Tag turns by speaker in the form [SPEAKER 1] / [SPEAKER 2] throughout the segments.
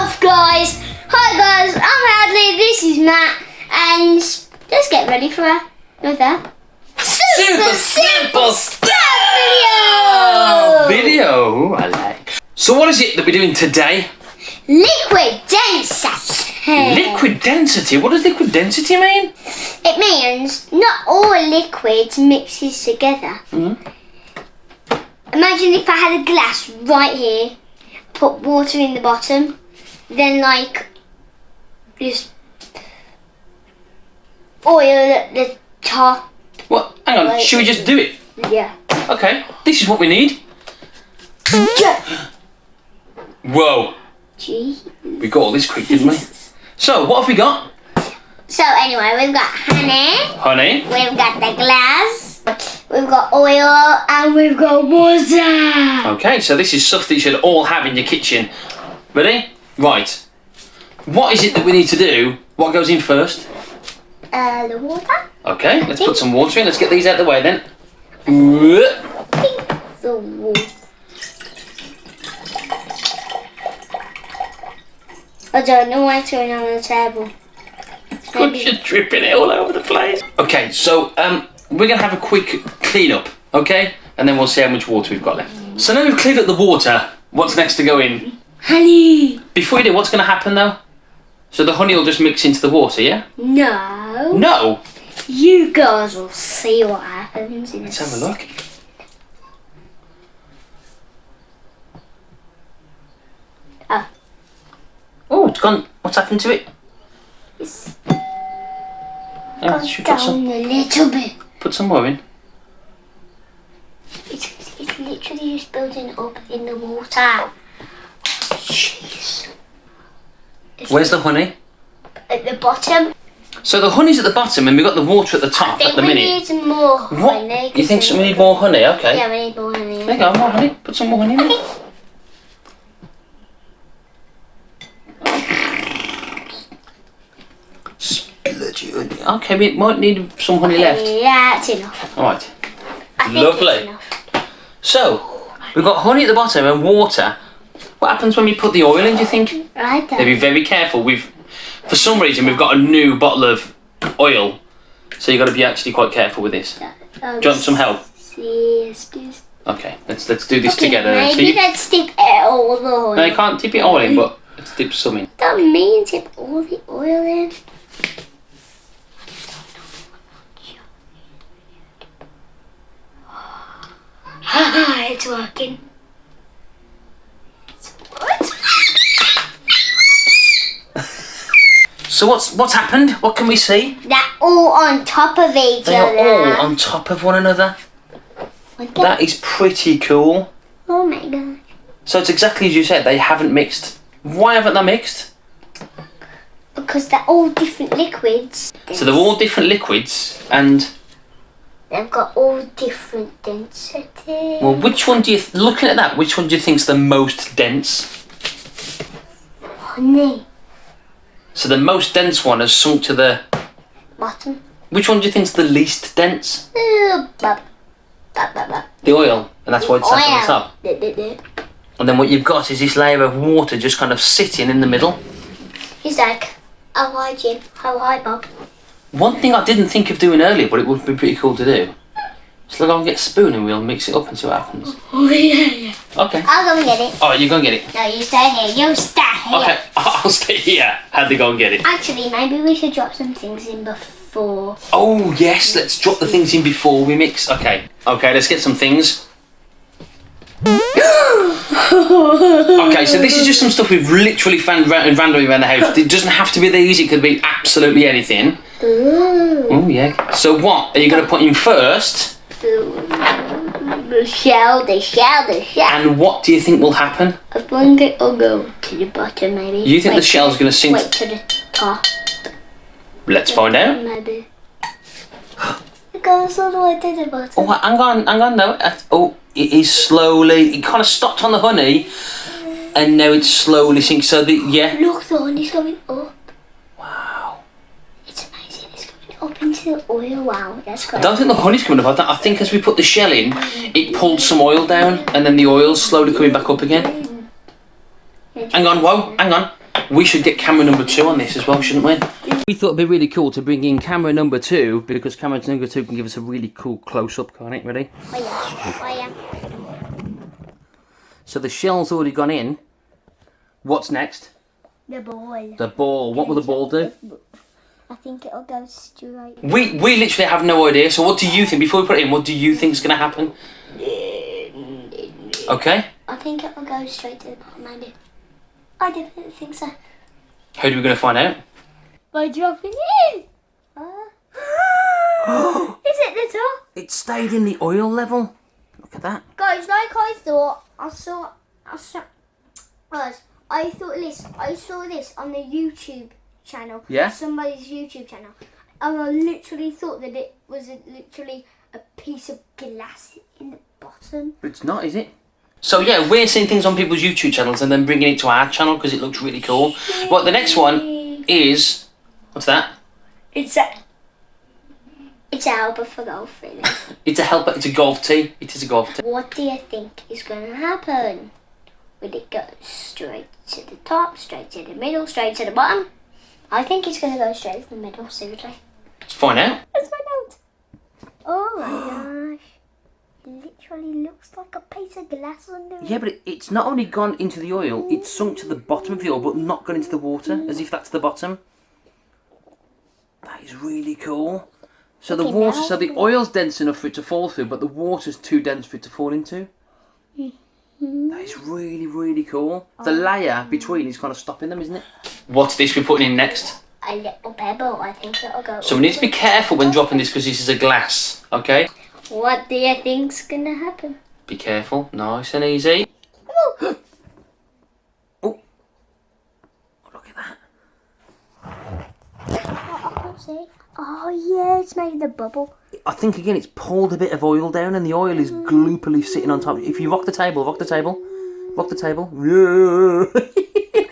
[SPEAKER 1] off, guys. Hi guys, I'm Hadley, this is Matt, and let's get ready for another super simple stuff
[SPEAKER 2] video. Ooh, I like. So what is it that we're doing today?
[SPEAKER 1] Liquid density.
[SPEAKER 2] Liquid density? What does liquid density mean?
[SPEAKER 1] It means not all liquids mixes together. Imagine if I had a glass right here, put water in the bottom, then like just oil at the top.
[SPEAKER 2] What? Hang on,
[SPEAKER 1] Like,
[SPEAKER 2] should we just do it?
[SPEAKER 1] Yeah.
[SPEAKER 2] Okay, this is what we need.
[SPEAKER 1] Yeah.
[SPEAKER 2] Whoa,
[SPEAKER 1] Gee.
[SPEAKER 2] we got all this quick, didn't we? So, what have we got?
[SPEAKER 1] So anyway, we've got honey,
[SPEAKER 2] Honey.
[SPEAKER 1] we've got the glass, we've got oil, and we've got water.
[SPEAKER 2] Okay, so this is stuff that you should all have in your kitchen. Ready? Right. What is it that we need to do? What goes in first?
[SPEAKER 1] The water.
[SPEAKER 2] Okay, let's put some water in. Let's get these out of the way then.
[SPEAKER 1] The water. I don't know what's going on the table.
[SPEAKER 2] You're dripping it all over the place. Okay, so we're gonna have a quick clean up, okay? And then we'll see how much water we've got left. So now we've cleaned up the water, what's next to go in?
[SPEAKER 1] Honey.
[SPEAKER 2] Before we do, what's gonna happen though? So the honey will just mix into the water, yeah?
[SPEAKER 1] No.
[SPEAKER 2] No!
[SPEAKER 1] You guys will see what happens in
[SPEAKER 2] Let's have a look. Oh, it's gone. What's happened to it?
[SPEAKER 1] It's
[SPEAKER 2] Should
[SPEAKER 1] down a little bit.
[SPEAKER 2] put some more in.
[SPEAKER 1] It's literally just building up in the water. Jeez.
[SPEAKER 2] Where's the honey?
[SPEAKER 1] At the bottom.
[SPEAKER 2] So the honey's at the bottom and we've got the water at the top at the minute.
[SPEAKER 1] I think we need more
[SPEAKER 2] What?
[SPEAKER 1] honey.
[SPEAKER 2] You think we need more honey? Okay.
[SPEAKER 1] Yeah, we need more honey.
[SPEAKER 2] There you go, more honey. Put some more honey in there. Splurgy honey. Okay, we might need some honey left.
[SPEAKER 1] Yeah, that's enough.
[SPEAKER 2] Alright.
[SPEAKER 1] I think
[SPEAKER 2] Lovely.
[SPEAKER 1] it's enough.
[SPEAKER 2] So, we've got honey at the bottom and water. What happens when we put the oil in, do you think?
[SPEAKER 1] I don't.
[SPEAKER 2] Be very careful. For some reason, we've got a new bottle of oil. So you've got to be actually quite careful with this. Do you want some help?
[SPEAKER 1] Yes, please.
[SPEAKER 2] Okay, let's do this together.
[SPEAKER 1] Maybe let's dip all the oil.
[SPEAKER 2] No, you can't dip it all in, but let's dip some in.
[SPEAKER 1] Don't mean dip all the oil in. It's working.
[SPEAKER 2] So what's happened? What can we see?
[SPEAKER 1] They're all on top of each
[SPEAKER 2] They are
[SPEAKER 1] other.
[SPEAKER 2] all on top of one another.
[SPEAKER 1] What
[SPEAKER 2] That is pretty cool.
[SPEAKER 1] Oh my god.
[SPEAKER 2] So it's exactly as you said, they haven't mixed. Why haven't they mixed?
[SPEAKER 1] Because they're all different liquids.
[SPEAKER 2] So they're all different liquids, and
[SPEAKER 1] They've got all different density.
[SPEAKER 2] well, which one do you, looking at that, which one do you think's the most dense?
[SPEAKER 1] Honey.
[SPEAKER 2] So the most dense one has sunk to the,
[SPEAKER 1] Bottom.
[SPEAKER 2] which one do you think's the least dense?
[SPEAKER 1] Bub.
[SPEAKER 2] The oil, and that's why it's sat on the top.
[SPEAKER 1] Oil.
[SPEAKER 2] And then what you've got is this layer of water just kind of sitting in the middle.
[SPEAKER 1] He's like, oh hi Jim, oh hi Bob.
[SPEAKER 2] One thing I didn't think of doing earlier, but it would be pretty cool to do. So I'll get a spoon and we'll mix it up and see what happens.
[SPEAKER 1] Oh yeah.
[SPEAKER 2] Okay.
[SPEAKER 1] I'll go and get it.
[SPEAKER 2] Alright, you go and get it.
[SPEAKER 1] No, you stay here. You stay here.
[SPEAKER 2] Okay, I'll stay here. How'd they go and get it?
[SPEAKER 1] Actually, maybe we should drop some things in before.
[SPEAKER 2] Oh yes, let's drop the things in before we mix. Okay, let's get some things. Okay, so this is just some stuff we've literally found randomly around the house. It doesn't have to be these, it could be absolutely anything.
[SPEAKER 1] Ooh.
[SPEAKER 2] Oh yeah. So what are you going to put in first?
[SPEAKER 1] The shell.
[SPEAKER 2] And what do you think will happen?
[SPEAKER 1] I think it'll go to the bottom maybe.
[SPEAKER 2] You think the shell's going to sink?
[SPEAKER 1] Wait to the top.
[SPEAKER 2] Let's find out.
[SPEAKER 1] Maybe. It goes all the way to the bottom.
[SPEAKER 2] Oh, hang on, no. Oh, it is slowly, it kind of stopped on the honey, and now it's slowly sinking, so yeah.
[SPEAKER 1] Look, the honey's going up.
[SPEAKER 2] Wow.
[SPEAKER 1] It's amazing, it's going up into the oil. Wow, that's great.
[SPEAKER 2] I don't think the honey's coming up, I think as we put the shell in, it pulled some oil down, and then the oil's slowly coming back up again. Hang on, whoa, hang on. we should get camera number 2 on this as well, shouldn't we? We thought it'd be really cool to bring in camera number 2 because camera number 2 can give us a really cool close-up, can't it? Ready?
[SPEAKER 1] Oh yeah.
[SPEAKER 2] So the shell's already gone in. What's next?
[SPEAKER 1] The ball.
[SPEAKER 2] The ball. What will the ball do?
[SPEAKER 1] I think it'll go straight.
[SPEAKER 2] We literally have no idea. So what do you think? Before we put it in, what do you think is going to happen? Okay.
[SPEAKER 1] I think it'll go straight to the bottom. I definitely think so.
[SPEAKER 2] How are we going to find out?
[SPEAKER 1] By dropping it in. Is it the top?
[SPEAKER 2] It stayed in the oil level. Look at that.
[SPEAKER 1] Guys, like I thought, I saw this on the YouTube channel.
[SPEAKER 2] Yeah?
[SPEAKER 1] Somebody's YouTube channel. And I literally thought that it was literally a piece of glass in the bottom.
[SPEAKER 2] But it's not, is it? So yeah, we're seeing things on people's YouTube channels and then bringing it to our channel because it looks really cool. Well, the next one is... What's that?
[SPEAKER 1] It's a helper for golf, really.
[SPEAKER 2] It's a helper. It's a golf tee. It is a golf tee.
[SPEAKER 1] What do you think is going to happen? Will it go straight to the top, straight to the middle, straight to the bottom? I think it's going to go straight to the middle, seriously.
[SPEAKER 2] Let's find out.
[SPEAKER 1] Let's find out. Oh my gosh. It literally looks like a piece of glass under it.
[SPEAKER 2] Yeah, but it's not only gone into the oil, it's sunk to the bottom of the oil, but not gone into the water, as if that's the bottom. That is really cool. So the water, so the oil's dense enough for it to fall through, but the water's too dense for it to fall into. That is really, really cool. The layer between is kind of stopping them, isn't it? What's this we're putting in next?
[SPEAKER 1] A little pebble, I think it'll go.
[SPEAKER 2] So we need to be careful when dropping this because this is a glass, okay?
[SPEAKER 1] What do you think's going to happen?
[SPEAKER 2] Be careful, nice and easy.
[SPEAKER 1] Oh.
[SPEAKER 2] Oh, look at that.
[SPEAKER 1] I can't see. Oh yeah, it's made a bubble.
[SPEAKER 2] I think again it's pulled a bit of oil down and the oil is gloopily sitting on top. If you rock the table. Look at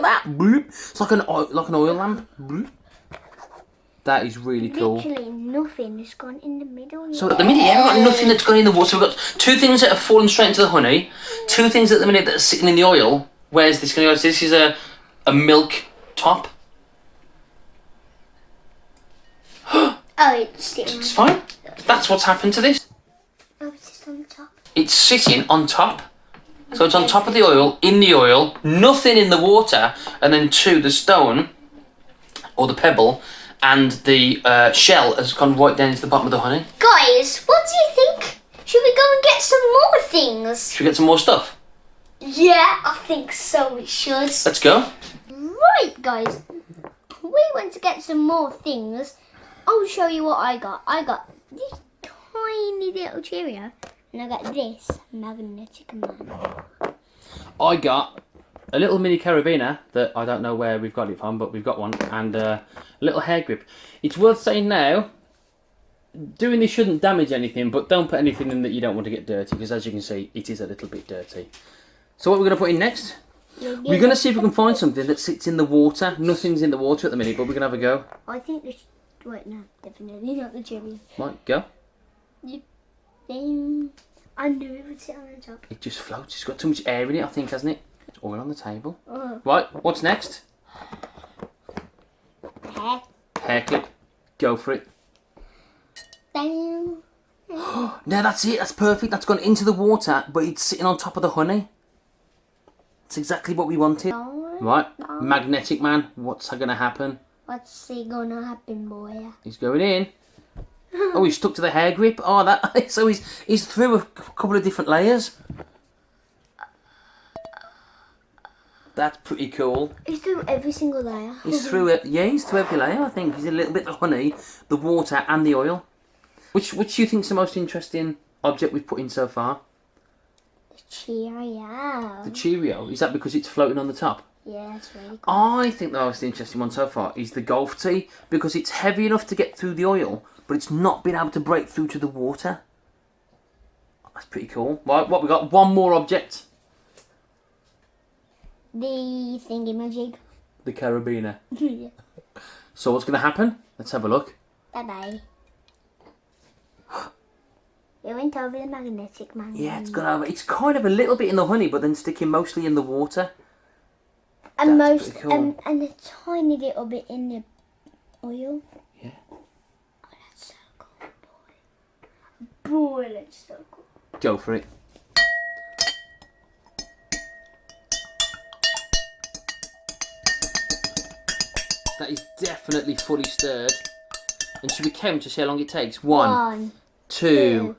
[SPEAKER 2] that. Bloop. It's like an oil lamp. Bloop. That is really cool.
[SPEAKER 1] Literally nothing has gone in the middle yet.
[SPEAKER 2] So at the minute, yeah, we've got nothing that's gone in the water. We've got 2 things that have fallen straight into the honey, 2 things at the minute that are sitting in the oil. Where's this going to go? So this is a milk top.
[SPEAKER 1] Oh, it's sitting.
[SPEAKER 2] It's fine. That's what's happened to this.
[SPEAKER 1] Oh, it's just on the top.
[SPEAKER 2] It's sitting on top. So it's on top of the oil, in the oil, nothing in the water, and then 2, the stone, or the pebble, and the shell has gone right down into the bottom of the honey.
[SPEAKER 1] Guys, what do you think? Should we go and get some more things?
[SPEAKER 2] Should we get some more stuff?
[SPEAKER 1] Yeah, I think so, we should.
[SPEAKER 2] Let's go.
[SPEAKER 1] Right, guys. We went to get some more things. I'll show you what I got. I got this tiny little Cheerio. And I got this magnetic man.
[SPEAKER 2] I got a little mini carabiner that I don't know where we've got it from, but we've got one, and a little hair grip. It's worth saying now, doing this shouldn't damage anything, but don't put anything in that you don't want to get dirty, because as you can see, it is a little bit dirty. So what we're going to put in next? We're going to see if we can find something that sits in the water. Nothing's in the water at the minute, but we're going to have a go.
[SPEAKER 1] I think this... Wait, no, definitely not the Cheerio.
[SPEAKER 2] Right, go.
[SPEAKER 1] Yep. I knew it would sit on the top.
[SPEAKER 2] It just floats. It's got too much air in it, I think, hasn't it? It's oil on the table.
[SPEAKER 1] Oh.
[SPEAKER 2] Right, what's next?
[SPEAKER 1] Hair.
[SPEAKER 2] Hair clip. Go for it.
[SPEAKER 1] Bam.
[SPEAKER 2] No, that's it. That's perfect. That's gone into the water, but it's sitting on top of the honey. That's exactly what we wanted. Right, magnetic man. What's going to happen?
[SPEAKER 1] What's gonna happen, boy?
[SPEAKER 2] He's going in. Oh, he's stuck to the hair grip. Oh, that. So he's through a couple of different layers. That's pretty cool.
[SPEAKER 1] He's through every single layer.
[SPEAKER 2] He's through it. Yeah, he's through every layer. I think he's a little bit of honey, the water, and the oil. Which do you think's the most interesting object we've put in so far?
[SPEAKER 1] The Cheerio.
[SPEAKER 2] The Cheerio. Is that because it's floating on the top?
[SPEAKER 1] Yeah, it's really cool.
[SPEAKER 2] I think the most interesting one so far is the golf tee because it's heavy enough to get through the oil, but it's not been able to break through to the water. That's pretty cool. Right, what we got? One more object.
[SPEAKER 1] The thingy-majig.
[SPEAKER 2] The carabiner.
[SPEAKER 1] Yeah.
[SPEAKER 2] So what's going to happen? Let's have a look.
[SPEAKER 1] Bye-bye. We went over the magnetic man.
[SPEAKER 2] Yeah, it's gone over. It's kind of a little bit in the honey, but then sticking mostly in the water.
[SPEAKER 1] And
[SPEAKER 2] That's pretty cool.
[SPEAKER 1] and a tiny little bit in the oil.
[SPEAKER 2] Yeah.
[SPEAKER 1] Oh, that's so cool, boy. Boy, that's so cool.
[SPEAKER 2] Go for it. That is definitely fully stirred. And should we count to see how long it takes? 1, 2,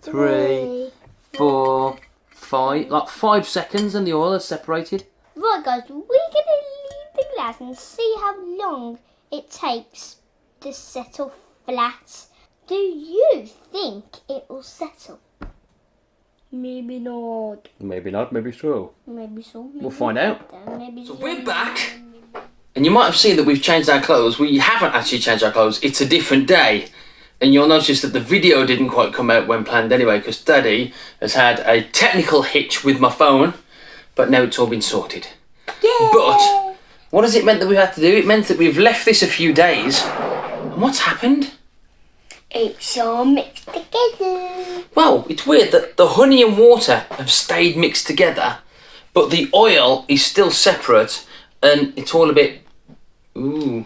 [SPEAKER 2] 3, 4, 5. Like 5 seconds and the oil is separated.
[SPEAKER 1] Right, guys, we're going to leave the glass and see how long it takes to settle flat. Do you think it will settle? Maybe not.
[SPEAKER 2] Maybe not, maybe so.
[SPEAKER 1] Maybe so. Maybe
[SPEAKER 2] We'll find out.
[SPEAKER 1] Maybe
[SPEAKER 2] So we're back. And you might have seen that we've changed our clothes. We haven't actually changed our clothes. It's a different day. And you'll notice that the video didn't quite come out when planned anyway, because Daddy has had a technical hitch with my phone, but now it's all been sorted.
[SPEAKER 1] Yay!
[SPEAKER 2] But what has it meant that we've had to do? It meant that we've left this a few days. And what's happened?
[SPEAKER 1] It's all mixed together.
[SPEAKER 2] Well, it's weird that the honey and water have stayed mixed together, but the oil is still separate, and it's all a bit... Ooh.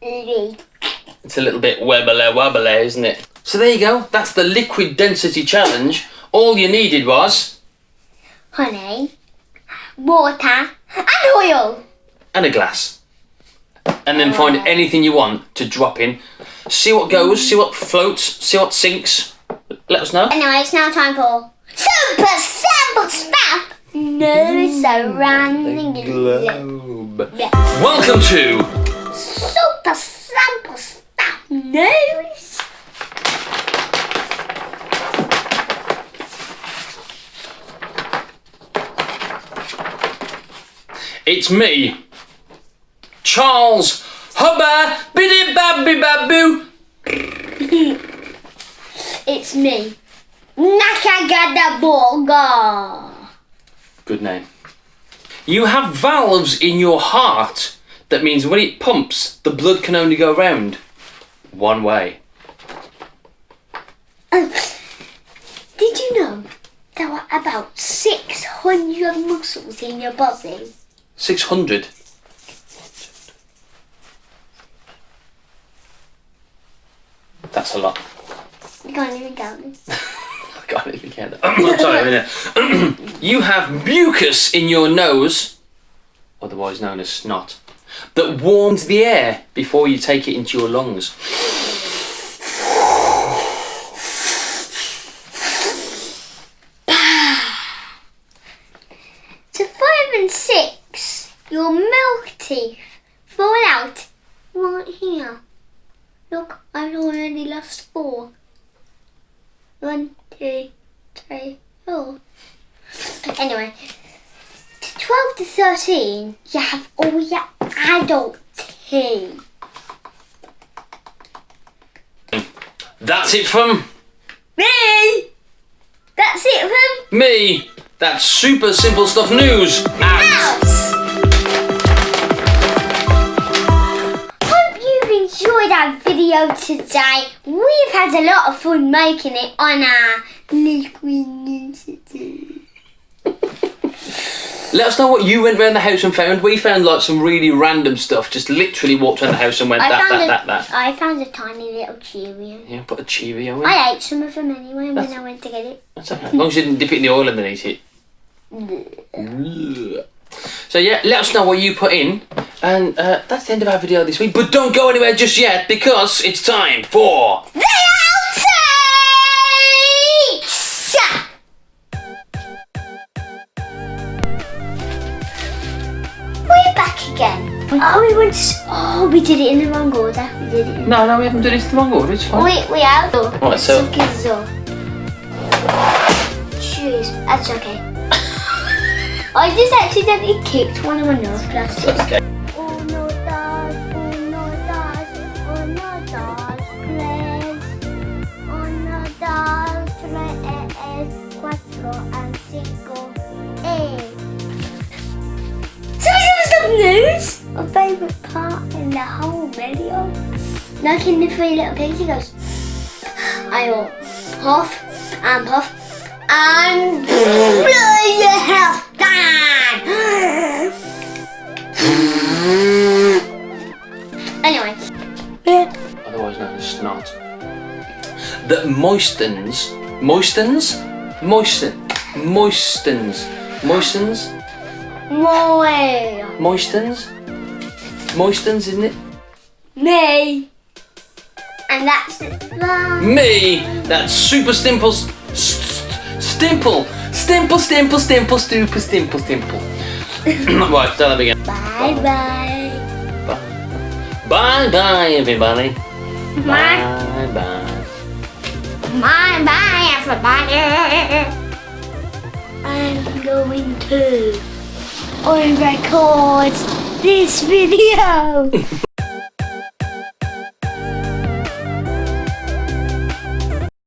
[SPEAKER 2] It's a little bit wobbly, isn't it? So there you go. That's the liquid density challenge. All you needed was...
[SPEAKER 1] Honey, water, and oil.
[SPEAKER 2] and a glass. And then find anything you want to drop in. See what goes, see what floats, see what sinks. Let us know.
[SPEAKER 1] Anyway, it's now time for Super Sample Spout. No surrounding
[SPEAKER 2] Globe.
[SPEAKER 1] Yeah.
[SPEAKER 2] Welcome to...
[SPEAKER 1] Super Sample Spout News.
[SPEAKER 2] It's me, Charles Hubba Biddy Babby Baboo.
[SPEAKER 1] It's me, Nakagadaboga.
[SPEAKER 2] Good name. You have valves in your heart. That means when it pumps, the blood can only go round one way.
[SPEAKER 1] Did you know there are about 600 muscles in your body?
[SPEAKER 2] 600. That's a lot.
[SPEAKER 1] You can't even count it.
[SPEAKER 2] I can't even count that. I'm sorry, a minute. You have mucus in your nose, otherwise known as snot, that warms the air before you take it into your lungs.
[SPEAKER 1] To 5 and 6, your milk teeth fall out right here. Look, I've already lost 4. 1, 2, 3, 4. Anyway, to 12 to 13, you have all your adult teeth.
[SPEAKER 2] That's it from
[SPEAKER 1] Me! That's it from
[SPEAKER 2] me. That's super simple stuff news. And
[SPEAKER 1] House! Hope you've enjoyed our video today. We've had a lot of fun making it on our liquid density.
[SPEAKER 2] let us know what you went round the house and found. We found like some really random stuff. Just literally walked around the house and went that.
[SPEAKER 1] I found a tiny little Cheerio.
[SPEAKER 2] Yeah, put a Cheerio in.
[SPEAKER 1] I ate some of them anyway when I went to get it.
[SPEAKER 2] That's okay. As long as you didn't dip it in the oil and then eat it. So yeah, let us know what you put in. And that's the end of our video this week. But don't go anywhere just yet, because it's time for...
[SPEAKER 1] The outtakes! We're back again. We did it in the wrong order.
[SPEAKER 2] No, we haven't done it in the wrong order. It's fine.
[SPEAKER 1] We have.
[SPEAKER 2] Right, so...
[SPEAKER 1] Jeez, that's okay. I just accidentally kicked one of my nose glasses.
[SPEAKER 2] Okay.
[SPEAKER 1] Uno, dos, tres. Uno, dos, tres, cuatro, and cinco, Some news. My favourite part in the whole video. Like in the 3 little pigs, he goes, I will huff and puff and blow your house down.
[SPEAKER 2] that moistens, moistens, isn't it?
[SPEAKER 1] Me. And that's
[SPEAKER 2] Me. That's super stimple, stimple, stimple. Right, start that again.
[SPEAKER 1] Bye bye.
[SPEAKER 2] Bye bye, everybody.
[SPEAKER 1] Bye.
[SPEAKER 2] Bye bye.
[SPEAKER 1] Bye bye, everybody. I'm going to record this video.